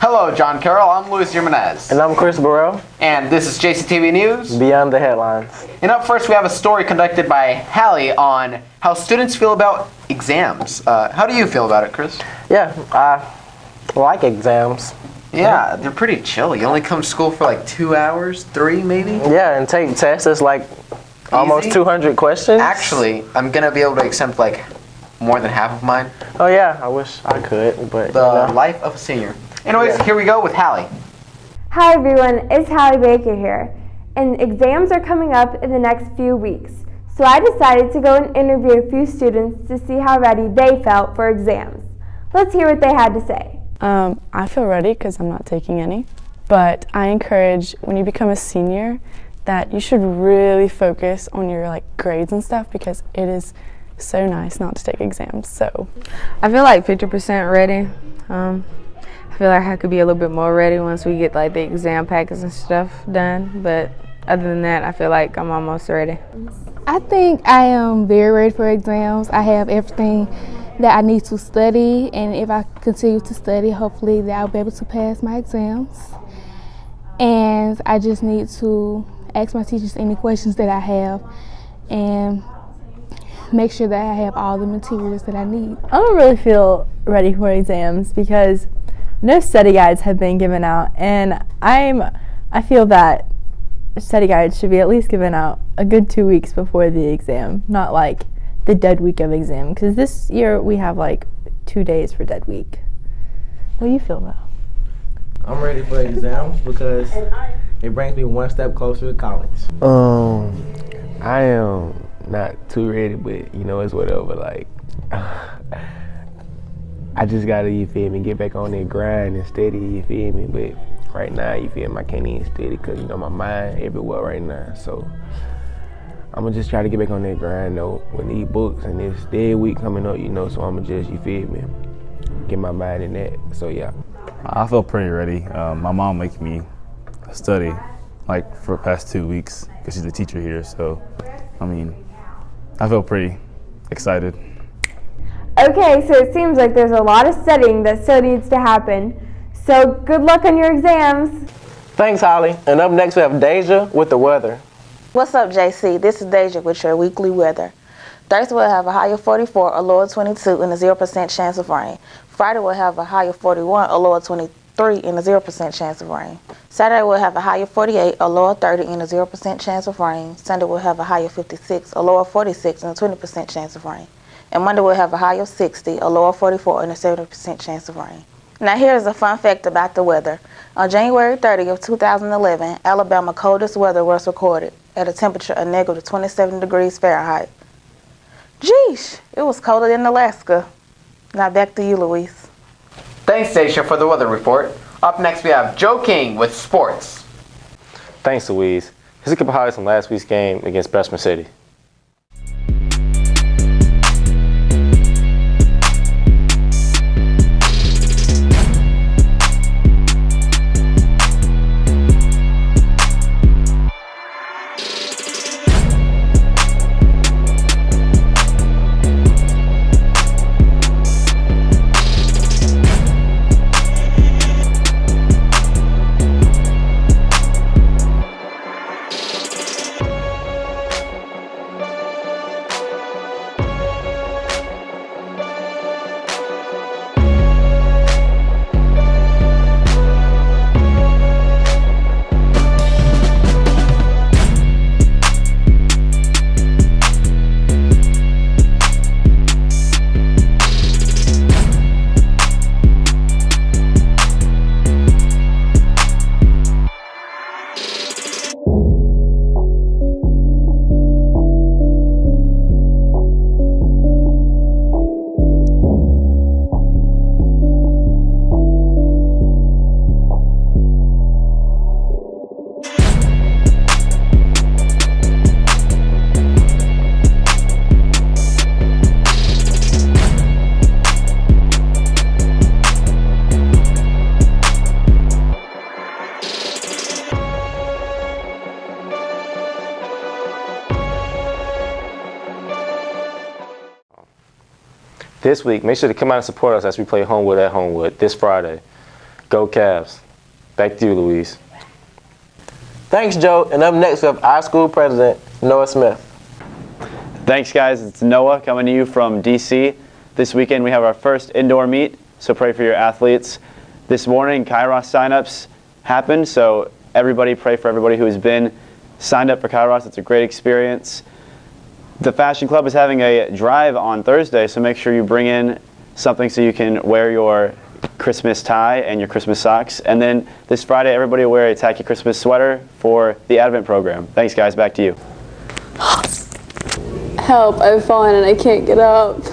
Hello, John Carroll. I'm Luis Jimenez. And I'm Chris Burrell. And this is JCTV News. Beyond the headlines. And up first, we have a story conducted by Hallie on how students feel about exams. How do you feel about it, Chris? Yeah, I like exams. Yeah, they're pretty chill. You only come to school for like 2 hours, 3 maybe? Yeah, and take tests. It's like almost 200 questions. Actually, I'm going to be able to exempt like more than half of mine. Oh yeah, I wish I could, but the life of a senior. Anyways, Here we go with Hallie. Hi everyone, it's Hallie Baker here. And exams are coming up in the next few weeks. So I decided to go and interview a few students to see how ready they felt for exams. Let's hear what they had to say. I feel ready because I'm not taking any. But I encourage when you become a senior that you should really focus on your grades and stuff because it is so nice not to take exams. So I feel like 50% ready. I feel like I could be a little bit more ready once we get the exam packets and stuff done, but other than that, I feel like I'm almost ready. I think I am very ready for exams. I have everything that I need to study, and if I continue to study, hopefully that I'll be able to pass my exams. And I just need to ask my teachers any questions that I have and make sure that I have all the materials that I need. I don't really feel ready for exams because no study guides have been given out, and I feel that study guides should be at least given out a good 2 weeks before the exam, not like the dead week of exam, because this year we have 2 days for dead week. What do you feel about? I'm ready for exams because it brings me one step closer to college. I am not too ready, but it's whatever. I just gotta, you feel me, get back on that grind and steady, you feel me. But right now, you feel me, I can't even steady because my mind everywhere right now. So I'm gonna just try to get back on that grind though with these books and this dead week coming up, so I'm gonna just, you feel me, get my mind in that. So yeah. I feel pretty ready. My mom makes me study for the past 2 weeks because she's a teacher here. So, I feel pretty excited. Okay, so it seems like there's a lot of studying that still needs to happen. So good luck on your exams. Thanks, Holly. And up next we have Deja with the weather. What's up, JC? This is Deja with your weekly weather. Thursday will have a high of 44, a low of 22, and a 0% chance of rain. Friday will have a high of 41, a low of 23, and a 0% chance of rain. Saturday will have a high of 48, a low of 30, and a 0% chance of rain. Sunday will have a high of 56, a low of 46, and a 20% chance of rain. And Monday will have a high of 60, a low of 44, and a 70% chance of rain. Now here's a fun fact about the weather. On January 30th of 2011, Alabama's coldest weather was recorded at a temperature of negative 27 degrees Fahrenheit. Geesh, it was colder than Alaska. Now back to you, Luis. Thanks, Stacia, for the weather report. Up next, we have Joe King with sports. Thanks, Louise. Here's a couple highlights from last week's game against Bessemer City. This week, make sure to come out and support us as we play Homewood at Homewood this Friday. Go Cavs. Back to you, Louise. Thanks, Joe. And up next, we have our school president, Noah Smith. Thanks, guys. It's Noah coming to you from DC. This weekend we have our first indoor meet, so pray for your athletes. This morning, Kairos signups happened, so everybody pray for everybody who has been signed up for Kairos. It's a great experience. The Fashion Club is having a drive on Thursday, so make sure you bring in something so you can wear your Christmas tie and your Christmas socks. And then this Friday, everybody will wear a tacky Christmas sweater for the Advent program. Thanks, guys. Back to you. Help, I've fallen and I can't get up.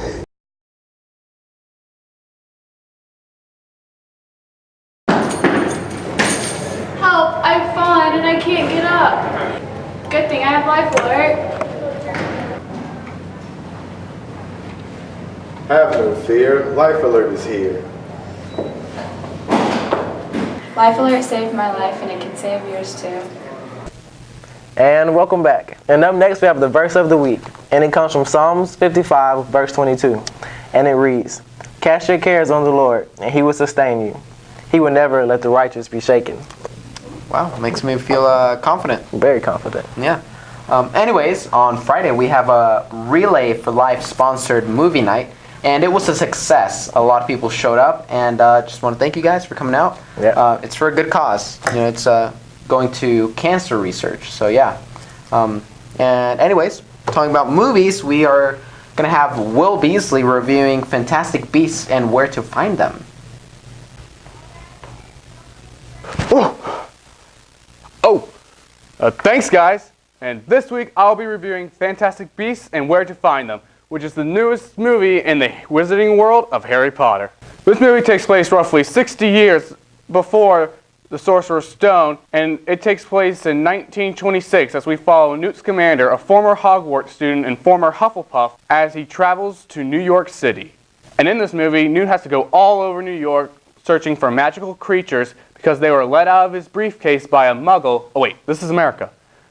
Help, I've fallen and I can't get up. Good thing I have life alert. Have no fear, Life Alert is here. Life Alert saved my life and it can save yours too. And welcome back. And up next, we have the verse of the week. And it comes from Psalms 55, verse 22. And it reads, "Cast your cares on the Lord, and he will sustain you. He will never let the righteous be shaken." Wow, makes me feel confident. Very confident. Yeah. Anyways, on Friday we have a Relay for Life sponsored movie night, and it was a success. A lot of people showed up, and just want to thank you guys for coming out. Yeah. It's for a good cause. You know, it's going to cancer research. So yeah. And anyways, talking about movies, we are gonna have Will Beasley reviewing Fantastic Beasts and Where to Find Them. Thanks, guys. And this week I'll be reviewing Fantastic Beasts and Where to Find Them, which is the newest movie in the wizarding world of Harry Potter. This movie takes place roughly 60 years before the Sorcerer's Stone, and it takes place in 1926 as we follow Newt Scamander, a former Hogwarts student and former Hufflepuff, as he travels to New York City. And in this movie, Newt has to go all over New York searching for magical creatures because they were let out of his briefcase by a muggle, oh wait, this is America,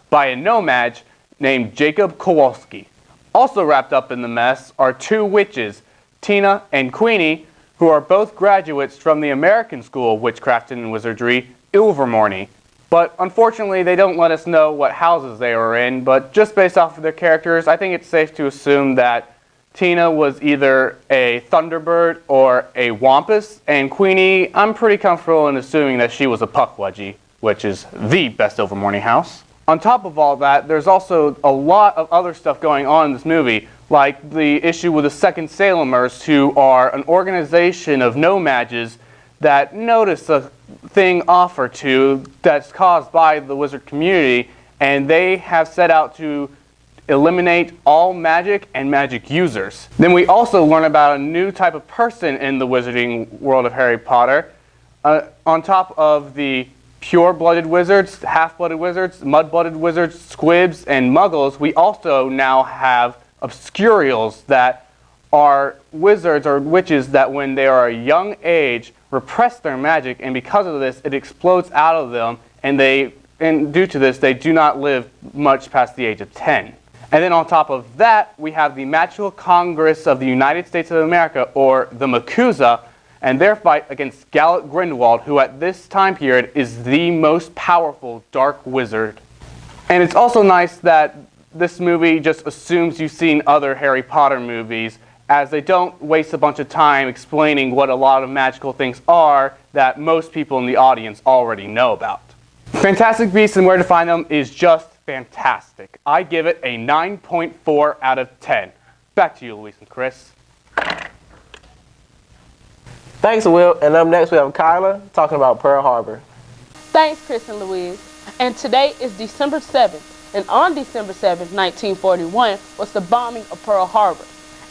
by a no-mage named Jacob Kowalski. Also wrapped up in the mess are two witches, Tina and Queenie, who are both graduates from the American School of Witchcraft and Wizardry, Ilvermorny. But unfortunately, they don't let us know what houses they were in, but just based off of their characters, I think it's safe to assume that Tina was either a Thunderbird or a Wampus, and Queenie, I'm pretty comfortable in assuming that she was a Puckwudgie, which is the best Ilvermorny house. On top of all that, there's also a lot of other stuff going on in this movie, like the issue with the Second Salemers, who are an organization of no-mages that notice a thing off or two that's caused by the wizard community, and they have set out to eliminate all magic and magic users. Then we also learn about a new type of person in the wizarding world of Harry Potter. On top of the pure-blooded wizards, half-blooded wizards, mud-blooded wizards, squibs, and muggles, we also now have obscurials that are wizards or witches that when they are a young age repress their magic, and because of this it explodes out of them, and due to this they do not live much past the age of 10. And then on top of that, we have the Magical Congress of the United States of America, or the MACUSA, and their fight against Gellert Grindelwald, who at this time period is the most powerful dark wizard. And it's also nice that this movie just assumes you've seen other Harry Potter movies, as they don't waste a bunch of time explaining what a lot of magical things are that most people in the audience already know about. Fantastic Beasts and Where to Find Them is just fantastic. I give it a 9.4 out of 10. Back to you, Luis and Chris. Thanks, Will. And up next, we have Kyla talking about Pearl Harbor. Thanks, Chris and Louise. And today is December 7th. And on December 7th, 1941, was the bombing of Pearl Harbor.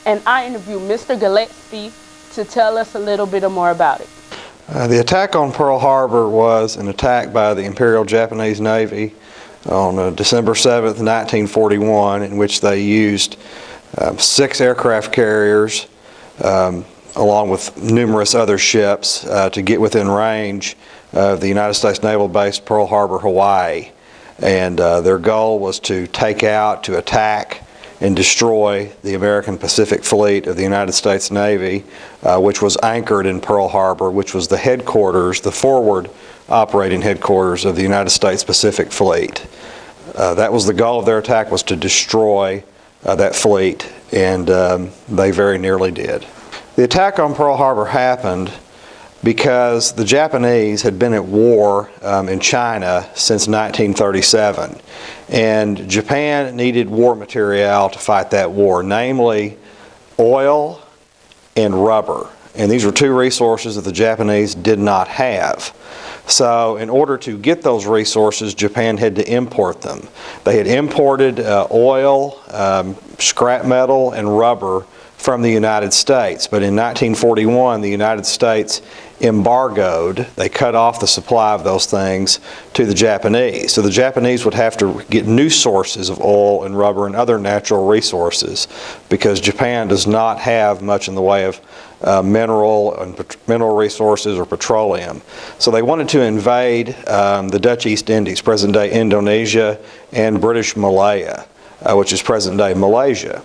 And I interviewed Mr. Gillespie to tell us a little bit more about it. The attack on Pearl Harbor was an attack by the Imperial Japanese Navy on December 7th, 1941, in which they used 6 aircraft carriers along with numerous other ships to get within range of the United States Naval Base Pearl Harbor, Hawaii. And their goal was to take out, to attack, and destroy the American Pacific Fleet of the United States Navy, which was anchored in Pearl Harbor, which was the headquarters, the forward operating headquarters of the United States Pacific Fleet. That was the goal of their attack, was to destroy that fleet, and they very nearly did. The attack on Pearl Harbor happened because the Japanese had been at war in China since 1937, and Japan needed war material to fight that war, namely oil and rubber. And these were two resources that the Japanese did not have. So in order to get those resources, Japan had to import them. They had imported oil, scrap metal, and rubber from the United States. But in 1941, the United States embargoed, they cut off the supply of those things to the Japanese. So the Japanese would have to get new sources of oil and rubber and other natural resources, because Japan does not have much in the way of mineral resources or petroleum. So they wanted to invade the Dutch East Indies, present-day Indonesia, and British Malaya, which is present-day Malaysia.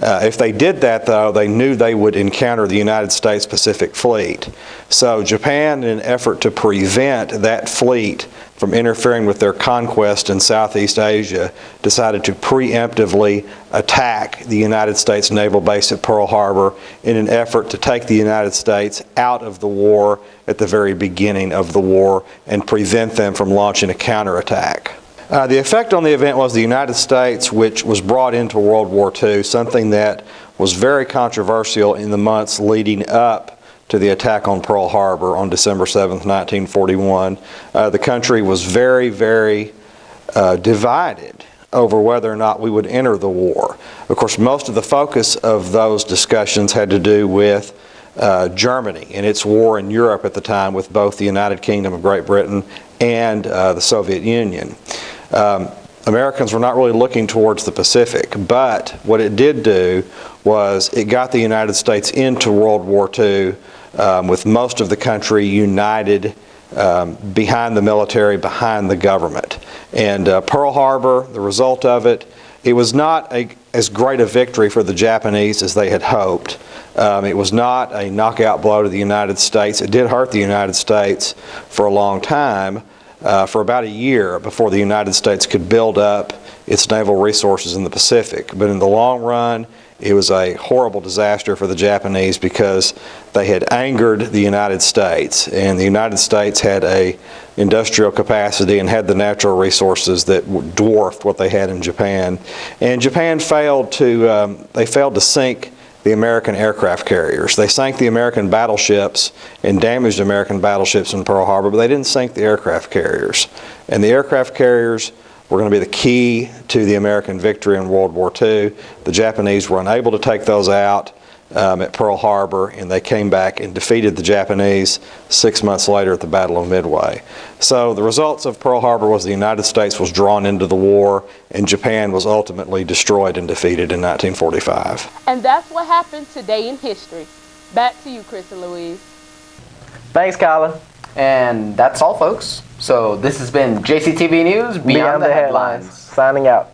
If they did that, though, they knew they would encounter the United States Pacific Fleet. So Japan, in an effort to prevent that fleet from interfering with their conquest in Southeast Asia, decided to preemptively attack the United States naval base at Pearl Harbor in an effort to take the United States out of the war at the very beginning of the war and prevent them from launching a counterattack. The effect on the event was the United States, which was brought into World War II, something that was very controversial in the months leading up to the attack on Pearl Harbor on December 7th, 1941. The country was very, very divided over whether or not we would enter the war. Of course, most of the focus of those discussions had to do with Germany and its war in Europe at the time with both the United Kingdom of Great Britain and the Soviet Union. Americans were not really looking towards the Pacific, but what it did do was it got the United States into World War II with most of the country united behind the military, behind the government. And Pearl Harbor, the result of it, it was not as great a victory for the Japanese as they had hoped. It was not a knockout blow to the United States. It did hurt the United States for a long time, for about a year before the United States could build up its naval resources in the Pacific. But in the long run, it was a horrible disaster for the Japanese because they had angered the United States, and the United States had a industrial capacity and had the natural resources that dwarfed what they had in Japan. And Japan failed to sink the American aircraft carriers. They sank the American battleships and damaged American battleships in Pearl Harbor, but they didn't sink the aircraft carriers. And the aircraft carriers were going to be the key to the American victory in World War II. The Japanese were unable to take those out at Pearl Harbor, and they came back and defeated the Japanese 6 months later at the Battle of Midway. So the results of Pearl Harbor was the United States was drawn into the war, and Japan was ultimately destroyed and defeated in 1945. And that's what happened today in history. Back to you, Chris and Louise. Thanks, Kyla. And that's all, folks. So this has been JCTV News Beyond the Headlines. Signing out.